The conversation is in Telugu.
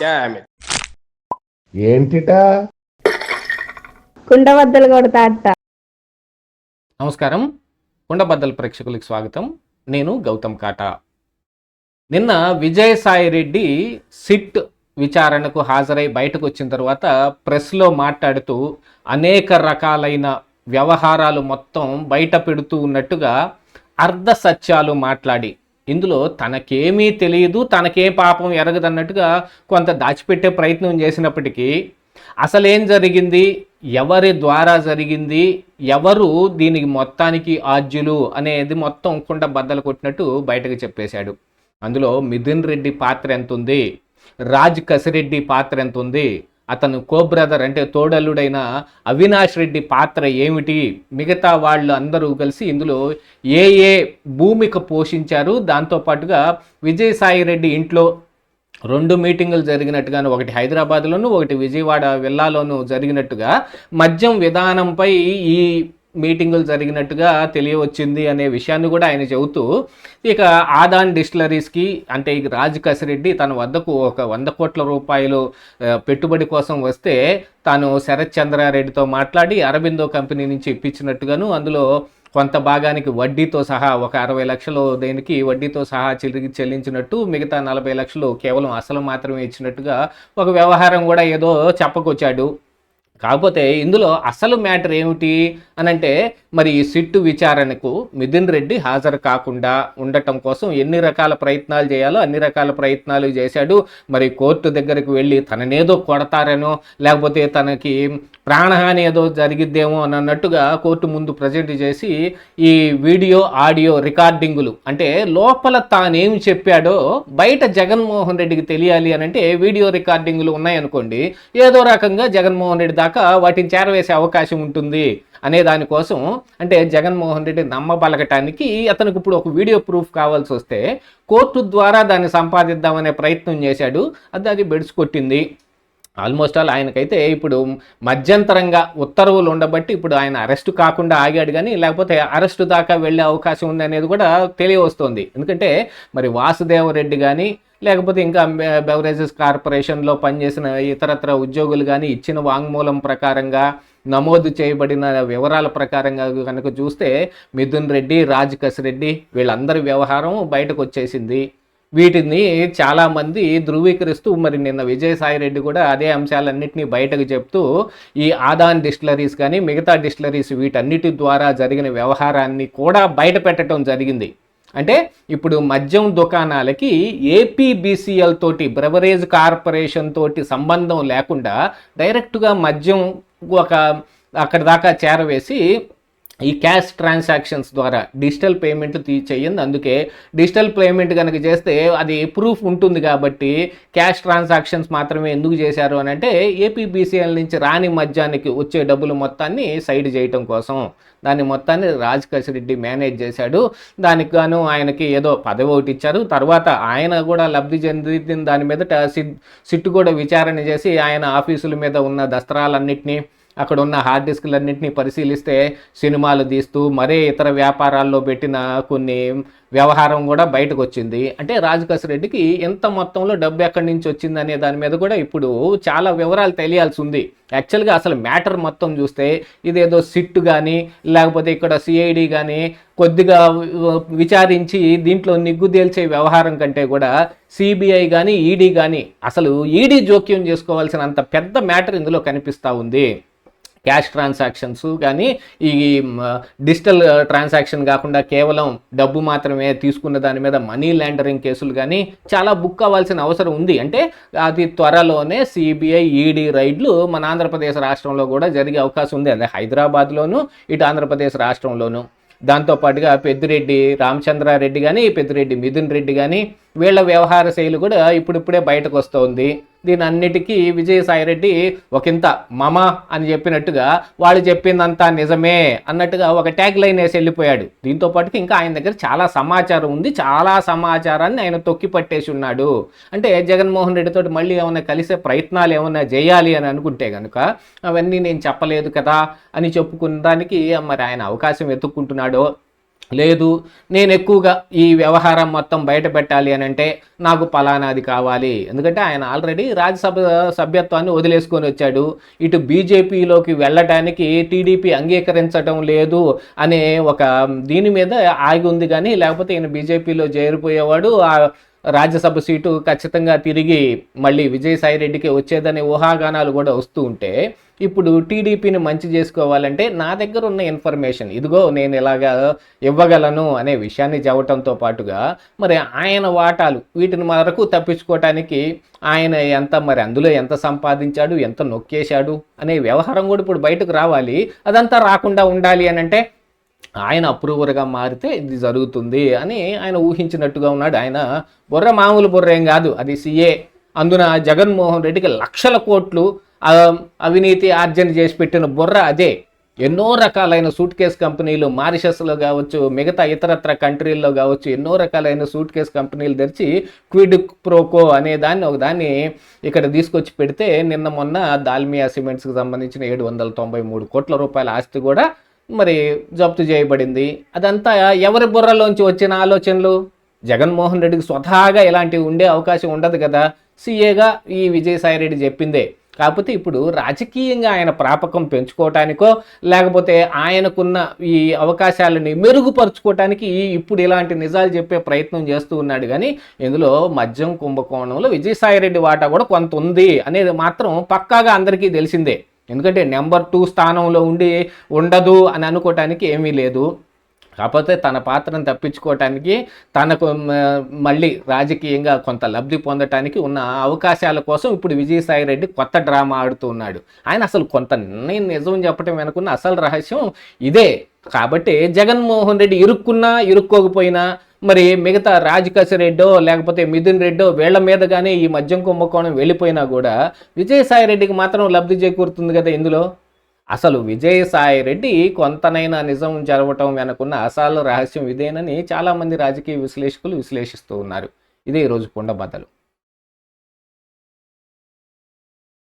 Damn it. ఏంటిటా కుండబద్దలు కొడతా అట్ట. నమస్కారం, కుండబద్దల ప్రేక్షకులకు స్వాగతం. నేను గౌతమ్ కాటా. నిన్న విజయసాయిరెడ్డి సిట్ విచారణకు హాజరై బయటకు వచ్చిన తర్వాత ప్రెస్లో మాట్లాడుతూ అనేక రకాలైన వ్యవహారాలు మొత్తం బయట పెడుతూ ఉన్నట్టుగా అర్ధ సత్యాలు మాట్లాడి, ఇందులో తనకేమీ తెలియదు, తనకే పాపం ఎరగదన్నట్టుగా కొంత దాచిపెట్టే ప్రయత్నం చేసినప్పటికీ అసలేం జరిగింది, ఎవరి ద్వారా జరిగింది, ఎవరు దీనికి మొత్తానికి ఆద్యులు అనేది మొత్తం కుండ బద్దలు కొట్టినట్టు బయటకు చెప్పేశాడు. అందులో మిథున్ రెడ్డి పాత్ర ఎంత ఉంది, రాజ్ కసిరెడ్డి పాత్ర ఎంత ఉంది, అతను బ్రదర్ అంటే తోడల్లుడైన అవినాష్ రెడ్డి పాత్ర ఏమిటి, మిగతా వాళ్ళు అందరూ కలిసి ఇందులో ఏ ఏ భూమిక పోషించారు, దాంతోపాటుగా విజయసాయిరెడ్డి ఇంట్లో 2 మీటింగులు జరిగినట్టుగాను, ఒకటి హైదరాబాద్లోను ఒకటి విజయవాడ విల్లాలోను జరిగినట్టుగా మద్యం విధానంపై ఈ మీటింగులు జరిగినట్టుగా తెలియవచ్చింది అనే విషయాన్ని కూడా ఆయన చెబుతూ, ఇక ఆదాన్ డిస్టిలరీస్కి అంటే ఇక రాజ్ కసిరెడ్డి తన వద్దకు ఒక 100 కోట్ల రూపాయలు పెట్టుబడి కోసం వస్తే తాను శరత్ చంద్రారెడ్డితో మాట్లాడి అరబిందో కంపెనీ నుంచి ఇప్పించినట్టుగాను, అందులో కొంత భాగానికి వడ్డీతో సహా ఒక 60 లక్షలు దేనికి వడ్డీతో సహా చెల్లించినట్టు, మిగతా 40 లక్షలు కేవలం అసలు మాత్రమే ఇచ్చినట్టుగా ఒక వ్యవహారం కూడా ఏదో చెప్పకొచ్చాడు. కాకపోతే ఇందులో అసలు మ్యాటర్ ఏమిటి అనంటే, మరి ఈ సిట్టు విచారణకు మిథున్ రెడ్డి హాజరు కాకుండా ఉండటం కోసం ఎన్ని రకాల ప్రయత్నాలు చేయాలో అన్ని రకాల ప్రయత్నాలు చేశాడు. మరి కోర్టు దగ్గరికి వెళ్ళి తననేదో కొడతారనో లేకపోతే తనకి ప్రాణహాని ఏదో జరిగిద్దేమో అని అన్నట్టుగా కోర్టు ముందు ప్రజెంట్ చేసి ఈ వీడియో ఆడియో రికార్డింగులు అంటే లోపల తానేమి చెప్పాడో బయట జగన్మోహన్ రెడ్డికి తెలియాలి అని అంటే వీడియో రికార్డింగులు ఉన్నాయనుకోండి, ఏదో రకంగా జగన్మోహన్ రెడ్డి దాకా వాటిని చేరవేసే అవకాశం ఉంటుంది అనే దానికోసం, అంటే జగన్మోహన్ రెడ్డి నమ్మబలగటానికి అతనికి ఇప్పుడు ఒక వీడియో ప్రూఫ్ కావాల్సి వస్తే కోర్టు ద్వారా దాన్ని సంపాదిద్దామనే ప్రయత్నం చేశాడు. అది బెడిసికొట్టింది. ఆల్మోస్ట్ ఆల్ ఆయనకైతే ఇప్పుడు మధ్యంతరంగా ఉత్తర్వులు ఉండబట్టి ఇప్పుడు ఆయన అరెస్టు కాకుండా ఆగాడు, కానీ లేకపోతే అరెస్టు దాకా వెళ్ళే అవకాశం ఉంది అనేది కూడా తెలియవస్తుంది. ఎందుకంటే మరి వాసుదేవరెడ్డి కానీ లేకపోతే ఇంకా బెవరేజెస్ కార్పొరేషన్లో పనిచేసిన ఇతరత్ర ఉద్యోగులు కానీ ఇచ్చిన వాంగ్మూలం ప్రకారంగా నమోదు చేయబడిన వివరాల ప్రకారంగా కనుక చూస్తే మిథున్ రెడ్డి, రాజ్ కసిరెడ్డి వీళ్ళందరి వ్యవహారం బయటకు వచ్చేసింది. వీటిని చాలామంది ధృవీకరిస్తూ మరి నిన్న విజయసాయిరెడ్డి కూడా అదే అంశాలన్నింటినీ బయటకు చెప్తూ ఈ ఆదాన్ డిస్టిలరీస్ కానీ మిగతా డిస్టిలరీస్ వీటన్నిటి ద్వారా జరిగిన వ్యవహారాన్ని కూడా బయట పెట్టడం జరిగింది. అంటే ఇప్పుడు మద్యం దుకాణాలకి ఏపీబీసీఎల్ తోటి బ్రెవరేజ్ కార్పొరేషన్ తోటి సంబంధం లేకుండా డైరెక్ట్గా మద్యం ఒక అక్కడి దాకా చేరవేసి ఈ క్యాష్ ట్రాన్సాక్షన్స్ ద్వారా డిజిటల్ పేమెంట్లు చేయండి. అందుకే డిజిటల్ పేమెంట్ కనుక చేస్తే అది ప్రూఫ్ ఉంటుంది కాబట్టి క్యాష్ ట్రాన్సాక్షన్స్ మాత్రమే ఎందుకు చేశారు అని అంటే ఏపీబీసీఎల్ నుంచి రాని మద్యానికి వచ్చే డబ్బులు మొత్తాన్ని సైడ్ చేయటం కోసం దాన్ని మొత్తాన్ని రాజ్ కసిరెడ్డి మేనేజ్ చేశాడు. దానికి గాను ఆయనకి ఏదో పదవి ఒకటి ఇచ్చారు. తర్వాత ఆయన కూడా లబ్ధి చెందిన దాని మీద సిట్టు కూడా విచారణ చేసి ఆయన ఆఫీసుల మీద ఉన్న దస్త్రాలన్నింటినీ అక్కడ ఉన్న హార్డ్ డిస్క్లన్నింటినీ పరిశీలిస్తే సినిమాలు తీస్తూ మరే ఇతర వ్యాపారాల్లో పెట్టిన కొన్ని వ్యవహారం కూడా బయటకు వచ్చింది. అంటే రాజ్ కసిరెడ్డికి ఎంత మొత్తంలో డబ్బు ఎక్కడి నుంచి వచ్చిందనే దాని మీద కూడా ఇప్పుడు చాలా వివరాలు తెలియాల్సి ఉంది. యాక్చువల్గా అసలు మ్యాటర్ మొత్తం చూస్తే ఇదేదో సిట్ కానీ లేకపోతే ఇక్కడ సిఐడి కానీ కొద్దిగా విచారించి దీంట్లో నిగ్గు తేల్చే వ్యవహారం కంటే కూడా సిబిఐ కానీ ఈడీ కానీ అసలు ఈడీ జోక్యం చేసుకోవాల్సినంత పెద్ద మ్యాటర్ ఇందులో కనిపిస్తూ ఉంది. క్యాష్ ట్రాన్సాక్షన్స్ కానీ ఈ డిజిటల్ ట్రాన్సాక్షన్ కాకుండా కేవలం డబ్బు మాత్రమే తీసుకున్న దాని మీద మనీ లాండరింగ్ కేసులు కానీ చాలా బుక్ అవ్వాల్సిన అవసరం ఉంది. అంటే అది త్వరలోనే సిబిఐ ఈడీ రైడ్లు మన ఆంధ్రప్రదేశ్ రాష్ట్రంలో కూడా జరిగే అవకాశం ఉంది. అదే హైదరాబాద్లోను ఇటు ఆంధ్రప్రదేశ్ రాష్ట్రంలోను. దాంతోపాటుగా పెద్దిరెడ్డి రామచంద్రారెడ్డి కానీ పెద్దిరెడ్డి మిథున్ రెడ్డి కానీ వీళ్ళ వ్యవహార శైలి కూడా ఇప్పుడిప్పుడే బయటకు వస్తుంది. దీని అన్నిటికీ విజయసాయిరెడ్డి ఒకంత మమ అని చెప్పినట్టుగా వాళ్ళు చెప్పిందంతా నిజమే అన్నట్టుగా ఒక ట్యాగ్ లైన్ వేసి వెళ్ళిపోయాడు. దీంతో పాటుకి ఇంకా ఆయన దగ్గర చాలా సమాచారం ఉంది, చాలా సమాచారాన్ని ఆయన తొక్కి పట్టేసి ఉన్నాడు. అంటే జగన్మోహన్ రెడ్డితో మళ్ళీ ఏమైనా కలిసే ప్రయత్నాలు ఏమైనా చేయాలి అని అనుకుంటే కనుక అవన్నీ నేను చెప్పలేదు కదా అని చెప్పుకున్న దానికి మరి ఆయన అవకాశం వెతుక్కుంటున్నాడో లేదు, నేను ఎక్కువగా ఈ వ్యవహారం మొత్తం బయట పెట్టాలి అని అంటే నాకు పలానాది కావాలి. ఎందుకంటే ఆయన ఆల్రెడీ రాజ్యసభ సభ్యత్వాన్ని వదిలేసుకొని వచ్చాడు. ఇటు బీజేపీలోకి వెళ్ళటానికి టీడీపీ అంగీకరించడం లేదు అనే ఒక దీని మీద ఆగి ఉంది. కానీ లేకపోతే ఈయన బీజేపీలో చేరిపోయేవాడు, ఆ రాజ్యసభ సీటు ఖచ్చితంగా తిరిగి మళ్ళీ విజయసాయిరెడ్డికి వచ్చేదనే ఊహాగానాలు కూడా వస్తూ ఉంటే, ఇప్పుడు టీడీపీని మంచి చేసుకోవాలంటే నా దగ్గర ఉన్న ఇన్ఫర్మేషన్ ఇదిగో నేను ఇలాగా ఇవ్వగలను అనే విషయాన్ని చెప్పడంతో పాటుగా మరి ఆయన వాటాలు వీటిని వరకు తప్పించుకోవటానికి ఆయన ఎంత మరి అందులో ఎంత సంపాదించాడు, ఎంత నొక్కేశాడు అనే వ్యవహారం కూడా ఇప్పుడు బయటకు రావాలి. అదంతా రాకుండా ఉండాలి అని అంటే ఆయన అప్రూవర్గా మారితే ఇది జరుగుతుంది అని ఆయన ఊహించినట్టుగా ఉన్నాడు. ఆయన బుర్ర మామూలు బుర్ర ఏం కాదు, అది సీఏ. అందున జగన్మోహన్ రెడ్డికి లక్షల కోట్లు అవినీతి ఆర్జన చేసి పెట్టిన బుర్ర అదే. ఎన్నో రకాలైన సూట్ కేస్ కంపెనీలు మారిషస్లో కావచ్చు, మిగతా ఇతరత్ర కంట్రీల్లో కావచ్చు, ఎన్నో రకాలైన సూట్ కేస్ కంపెనీలు తెరిచి క్విడ్ ప్రోకో అనే దాన్ని ఒకదాన్ని ఇక్కడ తీసుకొచ్చి పెడితే నిన్న మొన్న దాల్మియా సిమెంట్స్కి సంబంధించిన 793 కోట్ల రూపాయల ఆస్తి కూడా మరి జప్తు చేయబడింది. అదంతా ఎవరి బుర్రలోంచి వచ్చిన ఆలోచనలు? జగన్మోహన్ రెడ్డికి స్వతహాగా ఇలాంటివి ఉండే అవకాశం ఉండదు కదా. సీఏగా ఈ విజయసాయిరెడ్డి చెప్పిందే. కాకపోతే ఇప్పుడు రాజకీయంగా ఆయన ప్రాపకం పెంచుకోవటానికో లేకపోతే ఆయనకున్న ఈ అవకాశాలని మెరుగుపరుచుకోవటానికి ఇప్పుడు ఇలాంటి నిజాలు చెప్పే ప్రయత్నం చేస్తూ ఉన్నాడు. కానీ ఇందులో మద్యం కుంభకోణంలో విజయసాయిరెడ్డి వాటా కూడా కొంత ఉంది అనేది మాత్రం పక్కాగా అందరికీ తెలిసిందే. ఎందుకంటే నెంబర్ 2 స్థానంలో ఉండదు అని అనుకోవటానికి ఏమీ లేదు. కాకపోతే తన పాత్రను తప్పించుకోవటానికి, తనకు మళ్ళీ రాజకీయంగా కొంత లబ్ధి పొందటానికి ఉన్న అవకాశాల కోసం ఇప్పుడు విజయసాయిరెడ్డి కొత్త డ్రామా ఆడుతూ ఉన్నాడు. ఆయన అసలు కొంత నిజం చెప్పటం వెనుకున్న అసలు రహస్యం ఇదే. కాబట్టి జగన్మోహన్ రెడ్డి ఇరుక్కున్నా ఇరుక్కోకపోయినా మరి మిగతా రాజకేశ్ రెడ్డో లేకపోతే మిథున్ రెడ్డో వీళ్ళ మీద కానీ ఈ మద్యం కుంభకోణం వెళ్ళిపోయినా కూడా విజయసాయిరెడ్డికి మాత్రం లబ్ధి చేకూరుతుంది కదా ఇందులో. అసలు విజయసాయిరెడ్డి కొంతనైనా నిజం జరగటం వెనుకున్న అసలు రహస్యం ఇదేనని చాలామంది రాజకీయ విశ్లేషకులు విశ్లేషిస్తూ ఉన్నారు. ఇదే ఈరోజు కుండబద్దలు.